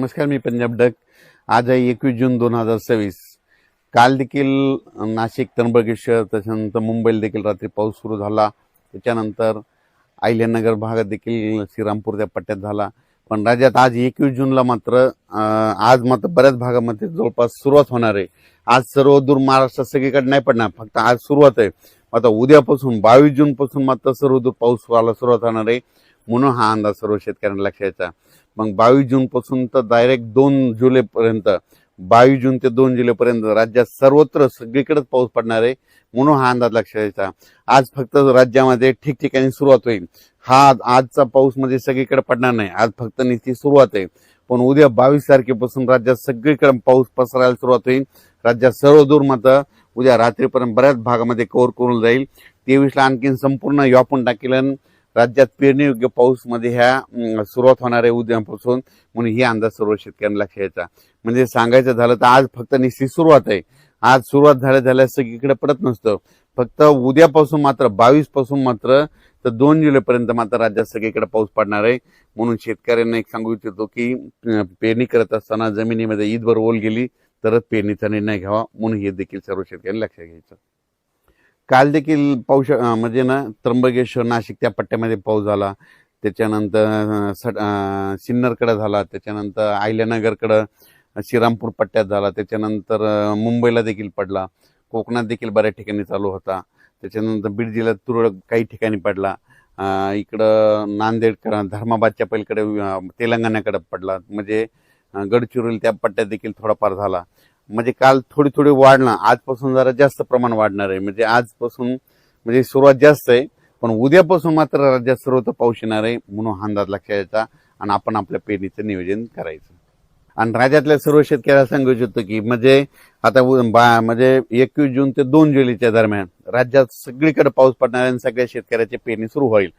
नमस्कार, मी पंजाब डक. आज आहे 21 जून 2026. काल देखील नाशिक, त्र्यंबकेश्वर, त्याच्यानंतर मुंबईला देखील रात्री पाऊस सुरू झाला. त्याच्यानंतर अहिल्यानगर भागात देखील श्रीरामपूर त्या पट्ट्यात झाला. पण राज्यात आज 21 जूनला मात्र आज बऱ्याच भागामध्ये जवळपास सुरुवात होणार आहे. आज सर्व दूर महाराष्ट्रात सगळीकडे नाही पडणार, फक्त आज सुरुवात आहे. आता उद्यापासून 22 जून पासून मात्र सर्व दूर पाऊस व्हायला सुरुवात होणार आहे. म्हणून हा अंदाज सर्व शेतकऱ्यांना लक्षात यायचा. मग 22 जून पासून तर डायरेक्ट 2 जुलैपर्यंत, 22 जून ते 2 जुलैपर्यंत राज्यात सर्वत्र सगळीकडेच पाऊस पडणार आहे. म्हणून हा अंदाज लक्षात यायचा. आज फक्त राज्यामध्ये ठिकठिकाणी सुरुवात होईल. हा आजचा पाऊस म्हणजे सगळीकडे पडणार नाही, आज फक्त नुसती सुरुवात आहे. पण उद्या 22 तारखेपासून राज्यात सगळीकडे पाऊस पसरायला सुरुवात होईल. राज्यात सर्व दूर मात्र उद्या रात्रीपर्यंत बऱ्याच भागामध्ये कव्हर करून जाईल. 23ला आणखीन संपूर्ण व्यापून टाकेल. राज्यात पेरणीयोग्य पाऊस मध्ये ह्या सुरुवात होणार आहे उद्यापासून. म्हणून ही अंदाज सर्व शेतकऱ्यांना लक्षात यायचा. म्हणजे सांगायचं झालं तर आज फक्त निश्चित सुरुवात आहे. आज सुरुवात झाल्या सगळीकडे पडत नसतं. फक्त उद्यापासून मात्र 22 पासून मात्र तर 2 जुलैपर्यंत मात्र राज्यात सगळीकडे पाऊस पडणार आहे. म्हणून शेतकऱ्यांना एक सांगू इच्छितो की पेरणी करत असताना जमिनीमध्ये ईदभर ओल गेली तरच पेरणीचा निर्णय घ्यावा. म्हणून हे देखील सर्व शेतकऱ्यांना लक्षात घ्यायचं. काल देखील पाऊस म्हणजे त्र्यंबकेश्वर, नाशिक त्या पट्ट्यामध्ये पाऊस झाला. त्याच्यानंतर सिन्नरकडे झाला. त्याच्यानंतर अहिल्यानगरकडं श्रीरामपूर पट्ट्यात झाला. त्याच्यानंतर मुंबईला देखील पडला. कोकणात देखील बऱ्याच ठिकाणी चालू होता. त्याच्यानंतर बीड जिल्ह्यात तुरळक काही ठिकाणी पडला. इकडं नांदेडकडं, धर्माबादच्या पलीकडे तेलंगणाकडे पडला. म्हणजे गडचिरोली त्या पट्ट्यात देखील थोडाफार झाला. म्हणजे काल थोडी वाढला. आजपासून जरा जास्त प्रमाण वाढणार आहे. म्हणजे आजपासून म्हणजे सुरुवात जास्त आहे, पण उद्यापासून मात्र राज्यात सर्वत्र पाऊस येणार आहे. म्हणून हा अंदाज लक्षात यायचा आणि आपण आपल्या पेरणीचं नियोजन करायचं. आणि राज्यातल्या सर्व शेतकऱ्याला सांगू इच्छितो की म्हणजे आता म्हणजे 21 जून ते 2 जुलैच्या दरम्यान राज्यात सगळीकडे पाऊस पडणार आहे आणि सगळ्या शेतकऱ्याची पेरणी सुरू होईल.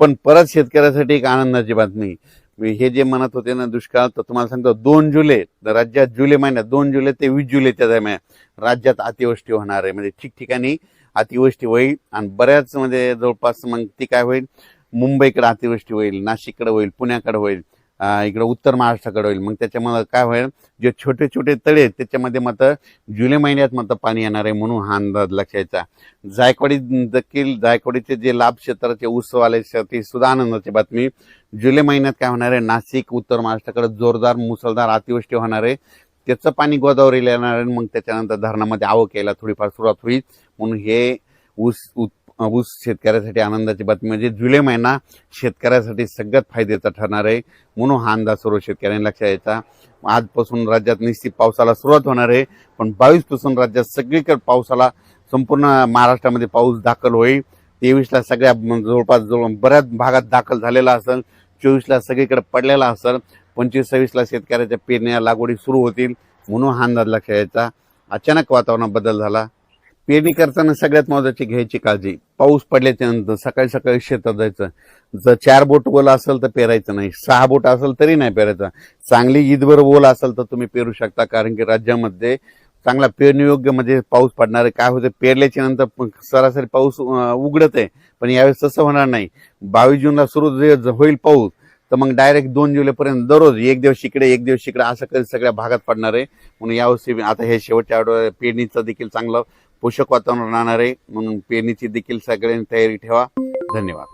पण परत शेतकऱ्यासाठी एक आनंदाची बातमी. हे जे म्हणत होते ना दुष्काळ, तर तुम्हाला सांगतो 2 जुलै राज्यात जुलै महिन्यात 2 जुलै ते 20 जुलैच्या दरम्यान राज्यात अतिवृष्टी होणार आहे. म्हणजे ठिकठिकाणी अतिवृष्टी होईल आणि बऱ्याच म्हणजे जवळपास मग ती काय होईल, मुंबईकडे अतिवृष्टी होईल, नाशिककडे होईल, पुण्याकडे होईल, इकडे उत्तर महाराष्ट्राकडे होईल. मग त्याच्यामध्ये काय होईल, जे छोटे छोटे तळे आहेत त्याच्यामध्ये मात्र जुलै महिन्यात मात्र पाणी येणार आहे. म्हणून हा अंदाज लक्षायचा. जायकवाडीचे जे लाभ क्षेत्राचे उत्सव आले ते सुद्धा आनंदाची बातमी. जुलै महिन्यात काय होणार आहे, नाशिक, उत्तर महाराष्ट्राकडे जोरदार मुसळधार अतिवृष्टी होणार आहे. त्याचं पाणी गोदावरीला येणार आहे. मग त्याच्यानंतर धरणामध्ये आवक यायला थोडीफार सुरुवात होईल. म्हणून हे ऊस शेतकऱ्यासाठी आनंदाची बातमी. म्हणजे जुलै महिना शेतकऱ्यासाठी सगळ्यात फायद्याचा ठरणार आहे. म्हणून हा अंदाज सर्व शेतकऱ्यांनी लक्षात यायचा. आजपासून राज्यात निश्चित पावसाला सुरुवात होणार आहे, पण 22 पासून राज्यात सगळीकडे पावसाला संपूर्ण महाराष्ट्रामध्ये पाऊस दाखल होईल. 23ला सगळ्या जवळपास बऱ्याच भागात दाखल झालेला असेल. 24ला सगळीकडे पडलेला असेल. 25-26ला शेतकऱ्याच्या पेरण्या लागवडी सुरू होतील. म्हणून हा अंदाज लक्षात यायचा. अचानक वातावरणात बदल झाला. पेरणी करताना सगळ्यात महत्वाची घ्यायची काळजी, पाऊस पडल्याच्या नंतर सकाळी सकाळी शेतात जायचं. जर 4 बोट ओला असेल तर पेरायचं नाही, 6 बोट असेल तरी नाही पेरायचं. चांगली ईदभर ओल असेल तर तुम्ही पेरू शकता, कारण की राज्यामध्ये चांगला पेरणीयोग्य म्हणजे पाऊस पडणार आहे. काय होतं, पेरल्याच्या नंतर सरासरी पाऊस उघडत आहे, पण यावेळेस तसं होणार नाही. 22 जूनला सुरू होईल पाऊस, तर मग डायरेक्ट 2 जुलैपर्यंत दररोज एक दिवस इकडे एक दिवस इकडे असं कधी सगळ्या भागात पडणार आहे. म्हणून यावर्षी आता हे शेवटच्या आठवड्यात पेरणीचं देखील चांगलं पोषक वातावरण राहणार आहे. म्हणून पेरणीची देखील सगळ्यांनी तयारी ठेवा. धन्यवाद.